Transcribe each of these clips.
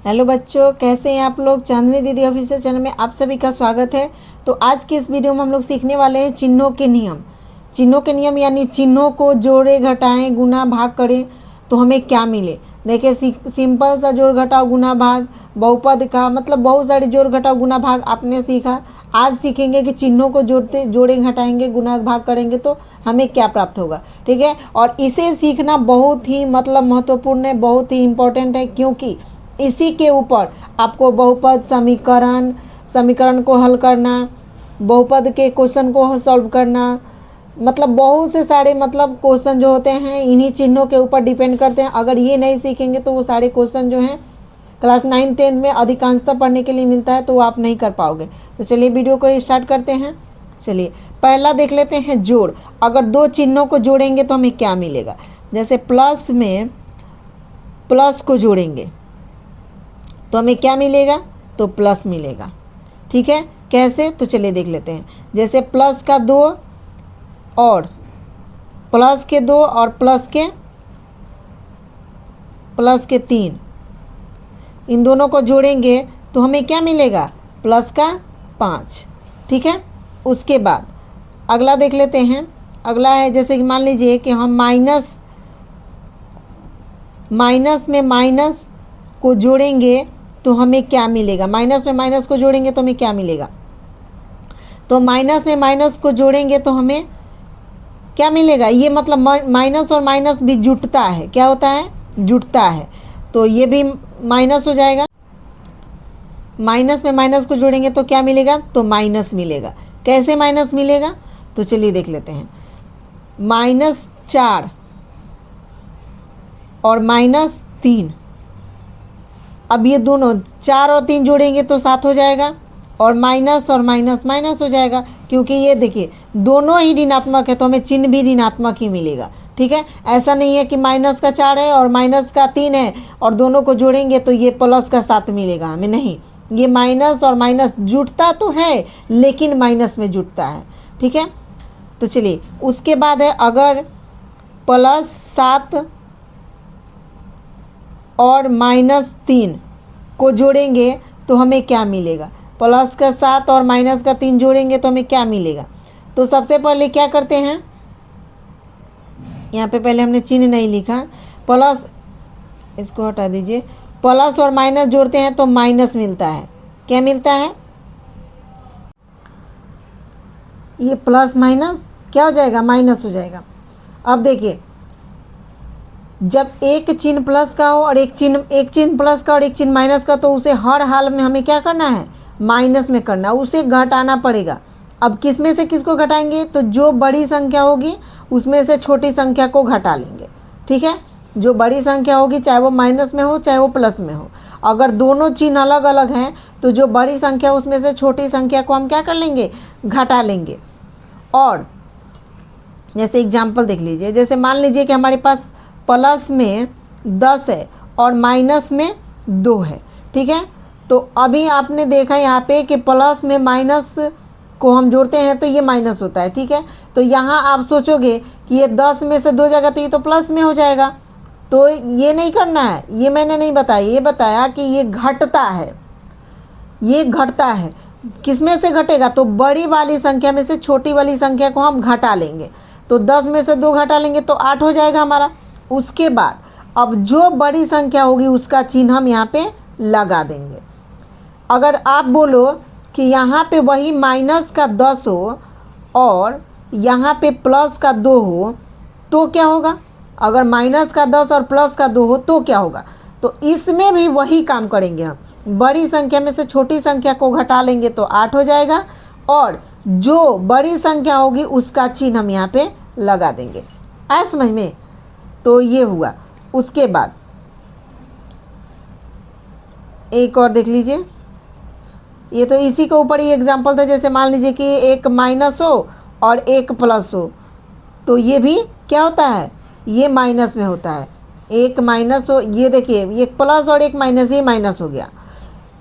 Hello बच्चों, कैसे हैं आप लोग। चांदनी दीदी ऑफिशियल चैनल में आप सभी का स्वागत है। तो आज की इस वीडियो में हम लोग सीखने वाले हैं चिन्हों के नियम। चिन्हों के नियम यानी चिन्हों को जोड़े घटाएं गुना भाग करें तो हमें क्या मिले। देखिए सिंपल सा जोड़ घटाओ गुना भाग, बहुपद का मतलब बहुत सारे जोड़ घटाओ गुना भाग आपने सीखा। आज सीखेंगे कि चिन्हों को जोड़े घटाएंगे गुना भाग करेंगे तो हमें क्या प्राप्त होगा। ठीक है, और इसे सीखना बहुत ही मतलब महत्वपूर्ण है, बहुत ही इम्पोर्टेंट है, क्योंकि इसी के ऊपर आपको बहुपद समीकरण को हल करना, बहुपद के क्वेश्चन को सॉल्व करना, मतलब बहुत से सारे मतलब क्वेश्चन जो होते हैं इन्हीं चिन्हों के ऊपर डिपेंड करते हैं। अगर ये नहीं सीखेंगे तो वो सारे क्वेश्चन जो हैं क्लास 9-10 में अधिकांशतः पढ़ने के लिए मिलता है तो वो आप नहीं कर पाओगे। तो चलिए वीडियो को स्टार्ट करते हैं। चलिए पहला देख लेते हैं जोड़। अगर दो चिन्हों को जोड़ेंगे तो हमें क्या मिलेगा। जैसे प्लस में प्लस को जोड़ेंगे तो हमें क्या मिलेगा, तो प्लस मिलेगा। ठीक है, कैसे, तो चलिए देख लेते हैं। जैसे प्लस का 2 और प्लस के 2 और प्लस के 3, इन दोनों को जोड़ेंगे तो हमें क्या मिलेगा, प्लस का 5। ठीक है, उसके बाद अगला देख लेते हैं। अगला है जैसे कि मान लीजिए कि हम माइनस में माइनस को जोड़ेंगे तो हमें क्या मिलेगा। माइनस में माइनस को जोड़ेंगे तो हमें क्या मिलेगा, तो माइनस में माइनस को जोड़ेंगे तो हमें क्या मिलेगा। ये मतलब माइनस और माइनस भी जुटता है, क्या होता है, जुटता है, तो ये भी माइनस हो जाएगा। माइनस में माइनस को जोड़ेंगे तो क्या मिलेगा, तो माइनस मिलेगा। कैसे माइनस मिलेगा, तो चलिए देख लेते हैं। -4 और -3, अब ये दोनों 4 और 3 जोड़ेंगे तो 7 हो जाएगा, और माइनस और माइनस माइनस हो जाएगा, क्योंकि ये देखिए दोनों ही ऋणात्मक है तो हमें चिन्ह भी ऋणात्मक ही मिलेगा। ठीक है, ऐसा नहीं है कि माइनस का 4 है और माइनस का 3 है और दोनों को जोड़ेंगे तो ये प्लस का 7 मिलेगा हमें, नहीं। ये माइनस और माइनस जुटता तो है लेकिन माइनस में जुटता है। ठीक है, तो चलिए उसके बाद है अगर +7 और -3 को जोड़ेंगे तो हमें क्या मिलेगा। प्लस का 7 और माइनस का 3 जोड़ेंगे तो हमें क्या मिलेगा। तो सबसे पहले क्या करते हैं, यहाँ पे पहले हमने चिन्ह नहीं लिखा, प्लस, इसको हटा दीजिए। प्लस और माइनस जोड़ते हैं तो माइनस मिलता है, क्या मिलता है, ये प्लस माइनस क्या हो जाएगा, माइनस हो जाएगा। अब देखिए जब एक चिन्ह प्लस का हो और एक चिन्ह प्लस का और एक चिन्ह माइनस का, तो उसे हर हाल में हमें क्या करना है, माइनस में करना, उसे घटाना पड़ेगा। अब किस में से किसको घटाएंगे, तो जो बड़ी संख्या होगी उसमें से छोटी संख्या को घटा लेंगे। ठीक है, जो बड़ी संख्या होगी चाहे वो माइनस में हो चाहे वो प्लस में हो, अगर दोनों चिन्ह अलग अलग हैं तो जो बड़ी संख्या उसमें से छोटी संख्या को हम क्या कर लेंगे, घटा लेंगे। और जैसे एग्जाम्पल देख लीजिए, जैसे मान लीजिए कि हमारे पास प्लस में 10 है और माइनस में 2 है। ठीक है, तो अभी आपने देखा यहाँ पे कि प्लस में माइनस को हम जोड़ते हैं तो ये माइनस होता है। ठीक है, तो यहाँ आप सोचोगे कि ये 10 में से 2 जाएगा तो ये तो प्लस में हो जाएगा, तो ये नहीं करना है, ये मैंने नहीं बताया, ये बताया कि ये घटता है, ये घटता है। किस में से घटेगा, तो बड़ी वाली संख्या में से छोटी वाली संख्या को हम घटा लेंगे, तो 10 में से 2 घटा लेंगे तो 8 हो जाएगा हमारा। उसके बाद अब जो बड़ी संख्या होगी उसका चिन्ह हम यहाँ पे लगा देंगे। अगर आप बोलो कि यहाँ पे वही माइनस का 10 हो और यहाँ पे प्लस का 2 हो तो क्या होगा, अगर माइनस का 10 और प्लस का 2 हो तो क्या होगा, तो इसमें भी वही काम करेंगे हम, बड़ी संख्या में से छोटी संख्या को घटा लेंगे तो 8 हो जाएगा, और जो बड़ी संख्या होगी उसका चिन्ह हम यहाँ पे लगा देंगे। आया समझ में, तो ये हुआ। उसके बाद एक और देख लीजिए, ये तो इसी के ऊपर ही एग्जाम्पल था। जैसे मान लीजिए कि एक माइनस हो और एक प्लस हो तो ये भी क्या होता है, ये माइनस में होता है। एक माइनस हो, ये देखिए ये प्लस और एक माइनस, ये माइनस हो गया,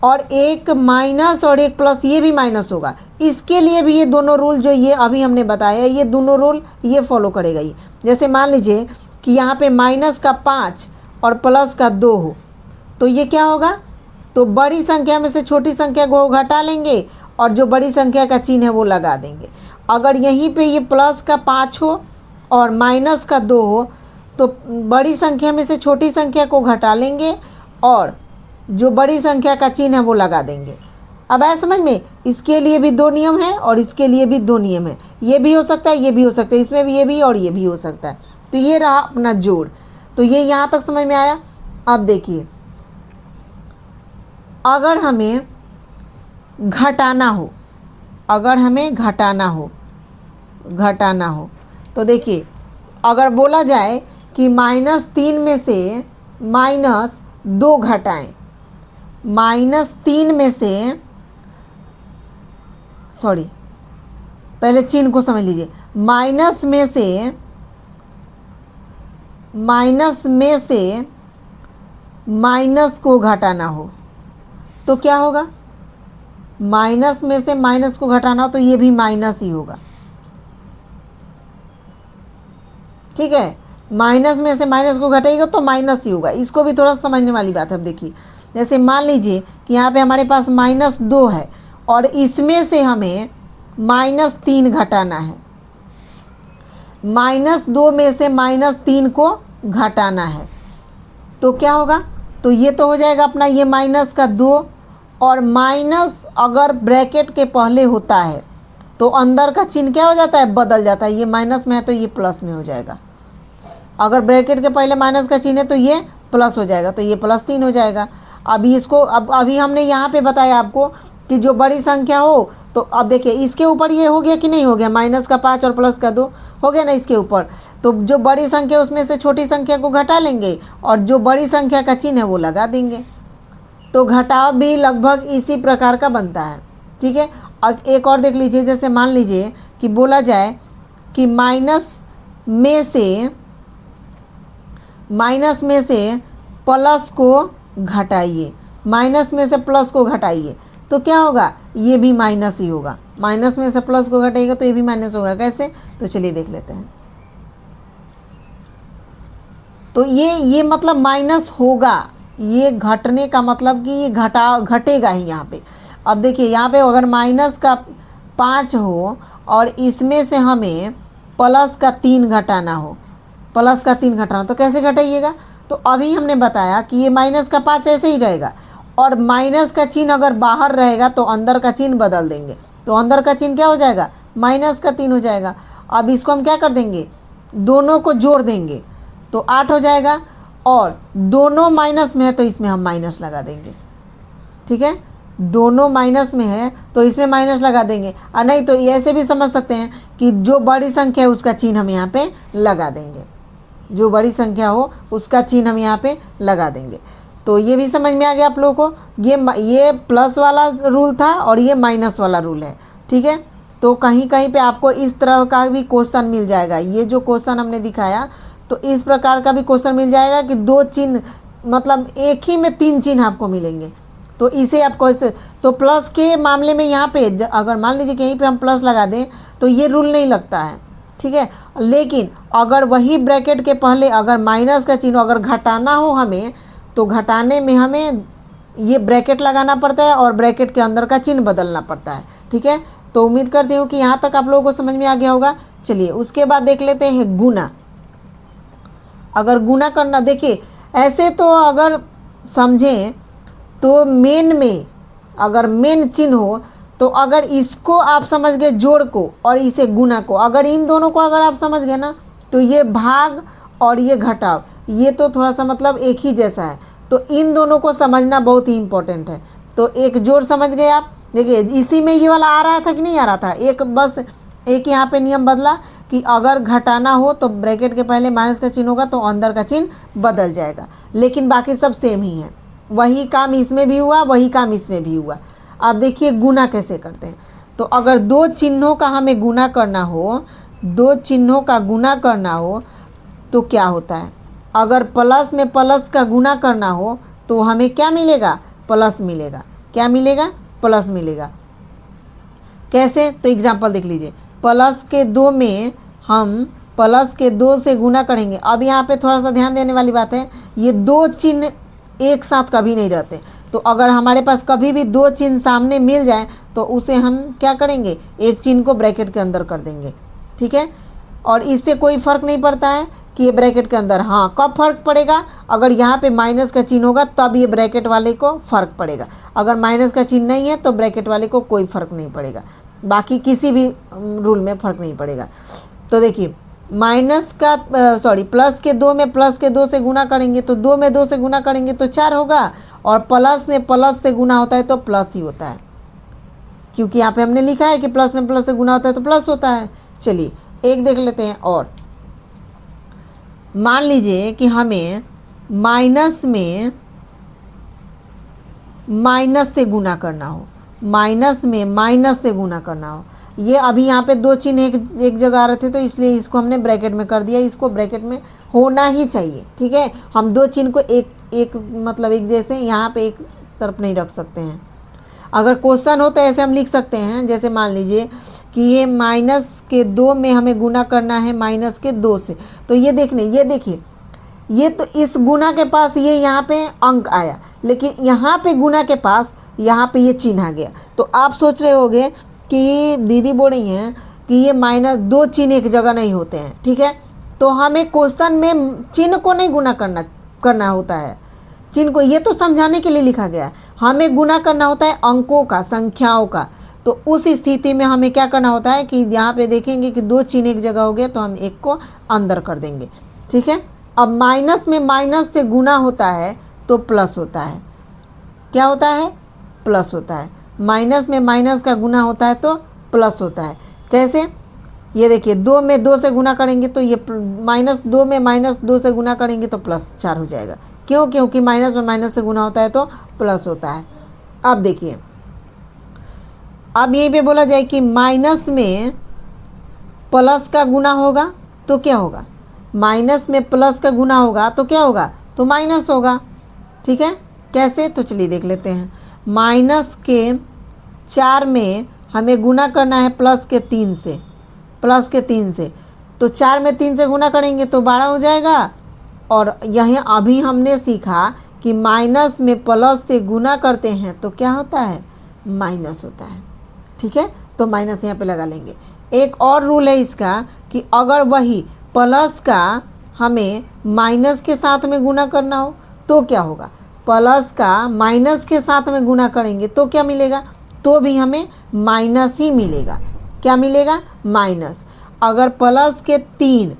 और एक माइनस और एक प्लस ये भी माइनस होगा। इसके लिए भी ये दोनों रूल जो ये अभी हमने बताया, ये दोनों रूल ये फॉलो करेगा ये। जैसे मान लीजिए कि यहाँ पे -5 और +2 हो तो ये क्या होगा, तो बड़ी संख्या में से छोटी संख्या को घटा लेंगे और जो बड़ी संख्या का चिन्ह है वो लगा देंगे। अगर यहीं पे ये प्लस का 5 हो और माइनस का 2 हो तो बड़ी संख्या में से छोटी संख्या को घटा लेंगे और जो बड़ी संख्या का चिन्ह है वो लगा देंगे। अब आया समझ में? इसके लिए भी 2 नियम है और इसके लिए भी 2 नियम है। ये भी हो सकता है, ये भी हो सकता है, इसमें भी ये भी और ये भी हो सकता है। तो ये रहा अपना जोड़। तो ये यहाँ तक समझ में आया। अब देखिए, अगर हमें घटाना हो, अगर हमें घटाना हो तो देखिए, अगर बोला जाए कि -3 में से -2 घटाएं, -3 में से, सॉरी पहले चिन्ह को समझ लीजिए, माइनस में से माइनस को घटाना हो तो क्या होगा? माइनस में से माइनस को घटाना हो तो ये भी माइनस ही होगा। ठीक है, माइनस में से माइनस को घटाएगा तो माइनस ही होगा। इसको भी थोड़ा समझने वाली बात है। अब देखिए, जैसे मान लीजिए कि यहाँ पे हमारे पास -2 है और इसमें से हमें -3 घटाना है। -2 में से -3 को घटाना है तो क्या होगा? तो ये तो हो जाएगा अपना ये माइनस का 2, और माइनस अगर ब्रैकेट के पहले होता है तो अंदर का चिन्ह क्या हो जाता है? बदल जाता है। ये माइनस में है तो ये प्लस में हो जाएगा। अगर ब्रैकेट के पहले माइनस का चिन्ह है तो ये प्लस हो जाएगा, तो ये +3 हो जाएगा। अभी इसको अभी हमने यहाँ पे बताया आपको कि जो बड़ी संख्या हो तो अब देखिए इसके ऊपर ये हो गया कि नहीं हो गया? -5 और +2 हो गया ना इसके ऊपर। तो जो बड़ी संख्या उसमें से छोटी संख्या को घटा लेंगे और जो बड़ी संख्या का चिन्ह है वो लगा देंगे। तो घटाव भी लगभग इसी प्रकार का बनता है। ठीक है, अब एक और देख लीजिए। जैसे मान लीजिए कि बोला जाए कि माइनस में से प्लस को घटाइए, माइनस में से प्लस को घटाइए तो क्या होगा? ये भी माइनस ही होगा। माइनस में से प्लस को घटाइएगा तो ये भी माइनस होगा। कैसे? तो चलिए देख लेते हैं। तो ये मतलब माइनस होगा, ये घटने का मतलब कि ये घटेगा ही यहाँ पे। अब देखिए यहाँ पे अगर माइनस का 5 हो और इसमें से हमें प्लस का 3 घटाना हो, प्लस का 3 घटाना तो कैसे घटाइएगा? तो अभी हमने बताया कि ये माइनस का 5 ऐसे ही रहेगा और माइनस का चिन्ह अगर बाहर रहेगा तो अंदर का चिन्ह बदल देंगे। तो अंदर का चिन्ह क्या हो जाएगा? -3 हो जाएगा। अब इसको हम क्या कर देंगे? दोनों को जोड़ देंगे तो 8 हो जाएगा, और दोनों माइनस में है तो इसमें हम माइनस लगा देंगे। ठीक है, दोनों माइनस में है तो इसमें माइनस लगा देंगे। और नहीं तो ऐसे भी समझ सकते हैं कि जो बड़ी संख्या है उसका चिन्ह हम यहाँ पे लगा देंगे, जो बड़ी संख्या हो उसका चिन्ह हम यहाँ पे लगा देंगे। तो ये भी समझ में आ गया आप लोगों को। ये प्लस वाला रूल था और ये माइनस वाला रूल है। ठीक है, तो कहीं कहीं पे आपको इस तरह का भी क्वेश्चन मिल जाएगा। ये जो क्वेश्चन हमने दिखाया तो इस प्रकार का भी क्वेश्चन मिल जाएगा कि 2 चिन्ह मतलब एक ही में 3 चिन्ह आपको मिलेंगे। तो इसे आपको ऐसे, तो प्लस के मामले में यहाँ पे अगर मान लीजिए कि यहीं पे हम प्लस लगा दें तो ये रूल नहीं लगता है। ठीक है, लेकिन अगर वही ब्रैकेट के पहले अगर माइनस का चिन्ह अगर घटाना हो हमें तो घटाने में हमें ये ब्रैकेट लगाना पड़ता है और ब्रैकेट के अंदर का चिन्ह बदलना पड़ता है। ठीक है, तो उम्मीद करती हूँ कि यहाँ तक आप लोगों को समझ में आ गया होगा। चलिए उसके बाद देख लेते हैं गुना। अगर गुना करना, देखिए ऐसे तो अगर समझें तो मेन में अगर मेन चिन्ह हो तो अगर इसको आप समझ गए जोड़ को और इसे गुना को, अगर इन दोनों को अगर आप समझ गए ना तो ये भाग और ये घटाव ये तो थोड़ा सा मतलब एक ही जैसा है। तो इन दोनों को समझना बहुत ही इम्पोर्टेंट है। तो एक जोड़ समझ गए आप। देखिए इसी में ये वाला आ रहा था कि नहीं आ रहा था? एक बस एक यहाँ पे नियम बदला कि अगर घटाना हो तो ब्रैकेट के पहले माइनस का चिन्ह होगा तो अंदर का चिन्ह बदल जाएगा, लेकिन बाकी सब सेम ही है। वही काम इसमें भी हुआ, वही काम इसमें भी हुआ। अब देखिए गुना कैसे करते हैं। तो अगर 2 चिन्हों का हमें गुना करना हो, 2 चिन्हों का गुना करना हो तो क्या होता है? अगर प्लस में प्लस का गुना करना हो तो हमें क्या मिलेगा? प्लस मिलेगा। क्या मिलेगा? प्लस मिलेगा। कैसे? तो एग्जाम्पल देख लीजिए। प्लस के 2 में हम प्लस के 2 से गुना करेंगे। अब यहाँ पे थोड़ा सा ध्यान देने वाली बात है, ये 2 चिन्ह एक साथ कभी नहीं रहते। तो अगर हमारे पास कभी भी दो चिन्ह सामने मिल जाए तो उसे हम क्या करेंगे, एक चिन्ह को ब्रैकेट के अंदर कर देंगे, ठीक है। और इससे कोई फ़र्क नहीं पड़ता है कि ये ब्रैकेट के अंदर, हाँ कब फ़र्क पड़ेगा, अगर यहाँ पे माइनस का चिन्ह होगा तब ये ब्रैकेट वाले को फ़र्क पड़ेगा, अगर माइनस का चिन्ह नहीं है तो ब्रैकेट वाले को कोई फ़र्क नहीं पड़ेगा, बाकी किसी भी रूल में फ़र्क नहीं पड़ेगा। तो देखिए माइनस का प्लस के 2 में प्लस के 2 से गुना करेंगे तो 2 में 2 से गुना करेंगे तो 4 होगा, और प्लस में प्लस से गुना होता है तो प्लस ही होता है, क्योंकि यहाँ पे हमने लिखा है कि प्लस में प्लस से गुना होता है तो प्लस होता है। चलिए एक देख लेते हैं और, मान लीजिए कि हमें माइनस में माइनस से गुना करना हो, माइनस में माइनस से गुना करना हो, ये अभी यहाँ पे दो चिन्ह एक जगह आ रहे थे तो इसलिए इसको हमने ब्रैकेट में कर दिया, इसको ब्रैकेट में होना ही चाहिए, ठीक है। हम दो चिन्ह को एक मतलब एक जैसे यहाँ पे एक तरफ नहीं रख सकते हैं। अगर क्वेश्चन हो तो ऐसे हम लिख सकते हैं, जैसे मान लीजिए कि ये माइनस के 2 में हमें गुना करना है माइनस के 2 से, तो ये देखिए ये तो इस गुना के पास ये यहाँ पे अंक आया, लेकिन यहाँ पे गुना के पास यहाँ पे ये चिन्ह आ गया। तो आप सोच रहे होंगे कि दीदी बोल रही हैं कि ये माइनस, दो चिन्ह एक जगह नहीं होते हैं, ठीक है। तो हमें क्वेश्चन में चिन्ह को नहीं गुना करना होता है, चिन्ह को, ये तो समझाने के लिए लिखा गया है, हमें गुना करना होता है अंकों का, संख्याओं का। तो उस स्थिति में हमें क्या करना होता है कि यहाँ पे देखेंगे कि दो चिन्ह एक जगह हो गया तो हम एक को अंदर कर देंगे, ठीक है। अब माइनस में माइनस से गुना होता है तो प्लस होता है, क्या होता है, प्लस होता है। माइनस में माइनस का गुना होता है तो प्लस होता है। कैसे, ये देखिए 2 में 2 से गुना करेंगे तो ये माइनस 2 में माइनस 2 से गुना करेंगे तो प्लस 4 हो जाएगा, क्यों, क्योंकि माइनस में माइनस से गुना होता है तो प्लस होता है। अब देखिए, अब यहीं पे बोला जाए कि माइनस में प्लस का गुना होगा तो क्या होगा, माइनस में प्लस का गुना होगा तो क्या होगा, तो माइनस होगा, ठीक है। कैसे, तो चलिए देख लेते हैं। माइनस के 4 में हमें गुना करना है प्लस के 3 से, प्लस के 3 से, तो 4 में 3 से गुना करेंगे तो 12 हो जाएगा। और यहीं अभी हमने सीखा कि माइनस में प्लस से गुना करते हैं तो क्या होता है, माइनस होता है, ठीक है। तो माइनस यहाँ पे लगा लेंगे। एक और रूल है इसका कि अगर वही प्लस का हमें माइनस के साथ में गुना करना हो तो क्या होगा, प्लस का माइनस के साथ में गुना करेंगे तो क्या मिलेगा, तो भी हमें माइनस ही मिलेगा, क्या मिलेगा, माइनस। अगर प्लस के 3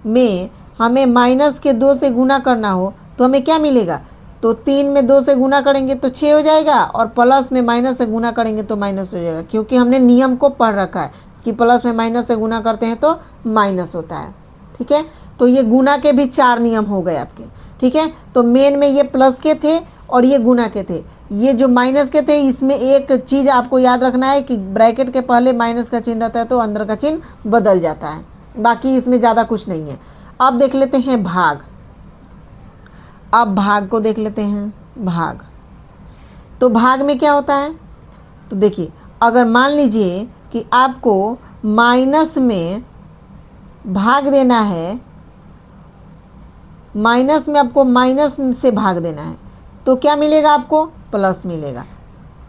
में हमें माइनस के 2 से गुना करना हो तो हमें क्या मिलेगा, तो 3 में 2 से गुना करेंगे तो 6 हो जाएगा, और प्लस में माइनस से गुना करेंगे तो माइनस हो जाएगा, क्योंकि हमने नियम को पढ़ रखा है कि प्लस में माइनस से गुना करते हैं तो माइनस होता है, ठीक है। तो ये गुना के भी 4 नियम हो गए आपके, ठीक है। तो मेन में ये प्लस के थे और ये गुना के थे, ये जो माइनस के थे इसमें एक चीज़ आपको याद रखना है कि ब्रैकेट के पहले माइनस का चिन्ह रहता है तो अंदर का चिन्ह बदल जाता है, बाकी इसमें ज़्यादा कुछ नहीं है। अब देख लेते हैं भाग, अब भाग को देख लेते हैं, भाग। तो भाग में क्या होता है, तो देखिए अगर मान लीजिए कि आपको माइनस में भाग देना है, माइनस में आपको माइनस से भाग देना है तो क्या मिलेगा, आपको प्लस मिलेगा।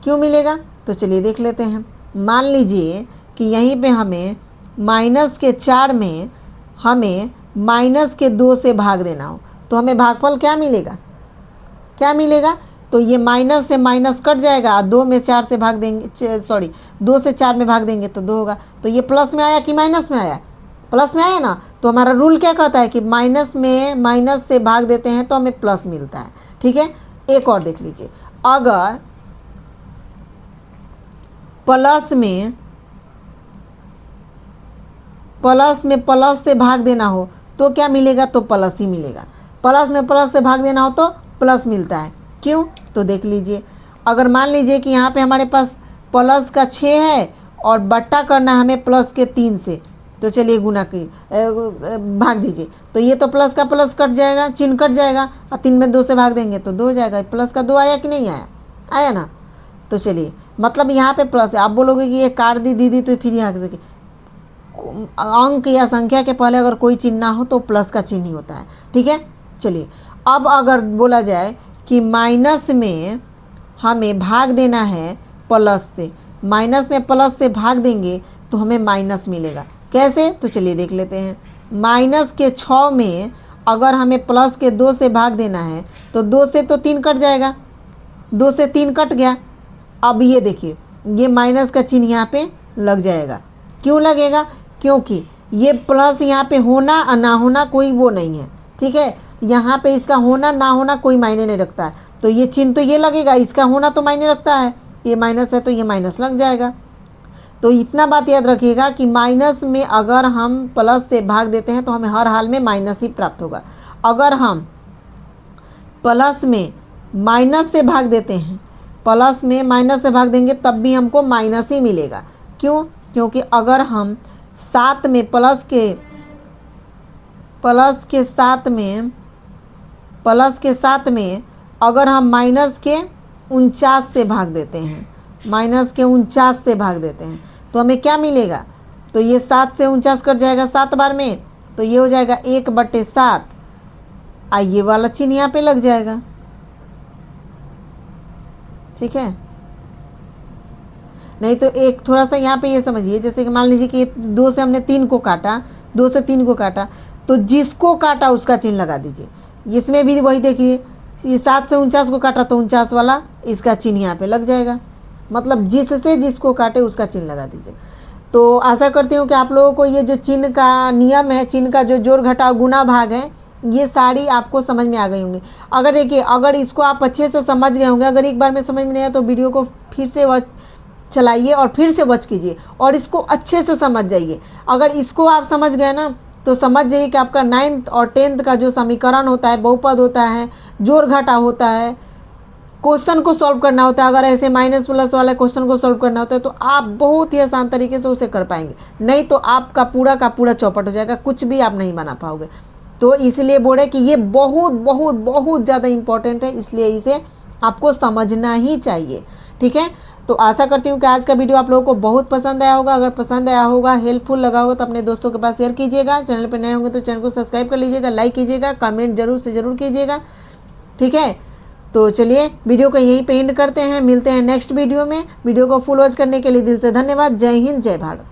क्यों मिलेगा, तो चलिए देख लेते हैं। मान लीजिए कि यहीं पे हमें माइनस के 4 में हमें माइनस के 2 से भाग देना हो तो हमें भागफल क्या मिलेगा, क्या मिलेगा, तो ये माइनस से माइनस कट जाएगा, 2 में 4 से भाग देंगे, 2 से 4 में भाग देंगे तो 2 होगा। तो ये प्लस में आया कि माइनस में आया, प्लस में आया ना। तो हमारा रूल क्या कहता है कि माइनस में माइनस से भाग देते हैं तो हमें प्लस मिलता है, ठीक है। एक और देख लीजिए, अगर प्लस में प्लस से भाग देना हो तो क्या मिलेगा, तो प्लस ही मिलेगा। प्लस में प्लस से भाग देना हो तो प्लस मिलता है, क्यों, तो देख लीजिए। अगर मान लीजिए कि यहाँ पे हमारे पास प्लस का 6 है और बट्टा करना है हमें प्लस के 3 से, तो चलिए गुना की भाग दीजिए, तो ये तो प्लस का प्लस कट जाएगा, चिन्ह कट जाएगा, और 3 में 2 से भाग देंगे तो 2 हो जाएगा। प्लस का 2 आया कि नहीं आया, आया ना। तो चलिए मतलब यहाँ पे प्लस है। आप बोलोगे कि ये काट दी दीदी, तो फिर यहाँ से अंक या संख्या के पहले अगर कोई चिन्ह ना हो तो प्लस का चिन्ह ही होता है, ठीक है। चलिए अब अगर बोला जाए कि माइनस में हमें भाग देना है प्लस से, माइनस में प्लस से भाग देंगे तो हमें माइनस मिलेगा। कैसे? तो चलिए देख लेते हैं। माइनस के 6 में अगर हमें प्लस के 2 से भाग देना है तो 2 से तो 3 कट जाएगा, 2 से 3 कट गया। अब ये देखिए, ये माइनस का चिन्ह यहाँ पे लग जाएगा। क्यों लगेगा? क्योंकि ये प्लस यहाँ पे होना और ना होना कोई वो नहीं है, ठीक है। यहाँ पे इसका होना ना होना कोई मायने नहीं रखता है, तो ये चिन्ह तो ये लगेगा, इसका होना तो मायने रखता है। ये माइनस है तो ये माइनस लग जाएगा। तो इतना बात याद रखिएगा कि माइनस में अगर हम प्लस से भाग देते हैं तो हमें हर हाल में माइनस ही प्राप्त होगा। अगर हम प्लस में माइनस से भाग देते हैं, प्लस में माइनस से भाग देंगे तब भी हमको माइनस ही मिलेगा। क्यों? क्योंकि अगर हम 7 में प्लस के साथ में अगर हम माइनस के 49 से भाग देते हैं, माइनस के 49 से भाग देते हैं तो हमें क्या मिलेगा? तो ये 7 से 49 कट जाएगा 7 बार में, तो ये हो जाएगा 1/7। ये वाला चिन्ह यहाँ पे लग जाएगा, ठीक है। नहीं तो एक थोड़ा सा यहाँ पे ये समझिए, जैसे कि मान लीजिए कि 2 से हमने 3 को काटा, 2 से 3 को काटा, तो जिसको काटा उसका चिन्ह लगा दीजिए। इसमें भी वही देखिए, ये 7 से 49 को काटा तो 49 वाला इसका चिन्ह यहाँ पे लग जाएगा। मतलब जिससे जिसको काटे उसका चिन्ह लगा दीजिए। तो आशा करती हूँ कि आप लोगों को ये जो चिन्ह का नियम है, चिन्ह का जो जोड़ घटाव गुना भाग है, ये सारी आपको समझ में आ गई होंगी। अगर देखिए, अगर इसको आप अच्छे से समझ गए होंगे, अगर एक बार में समझ में नहीं आया तो वीडियो को फिर से चलाइए और फिर से वॉच कीजिए और इसको अच्छे से समझ जाइए। अगर इसको आप समझ गए ना तो समझ जाइए कि आपका 9th और 10th का जो समीकरण होता है, बहुपद होता है, जोड़ घटाव होता है, क्वेश्चन को सॉल्व करना होता है, अगर ऐसे माइनस प्लस वाला क्वेश्चन को सॉल्व करना होता है तो आप बहुत ही आसान तरीके से उसे कर पाएंगे। नहीं तो आपका पूरा का पूरा चौपट हो जाएगा, कुछ भी आप नहीं बना पाओगे। तो इसलिए बोले कि ये बहुत बहुत बहुत ज़्यादा इम्पॉर्टेंट है, इसलिए इसे आपको समझना ही चाहिए, ठीक है। तो आशा करती हूँ कि आज का वीडियो आप लोगों को बहुत पसंद आया होगा। अगर पसंद आया होगा, हेल्पफुल लगा होगा तो अपने दोस्तों के पास शेयर कीजिएगा। चैनल पर नए होंगे तो चैनल को सब्सक्राइब कर लीजिएगा, लाइक कीजिएगा, कमेंट जरूर से ज़रूर कीजिएगा, ठीक है। तो चलिए वीडियो को यहीं पे एंड करते हैं, मिलते हैं नेक्स्ट वीडियो में। वीडियो को फुल वॉच करने के लिए दिल से धन्यवाद। जय हिंद, जय भारत।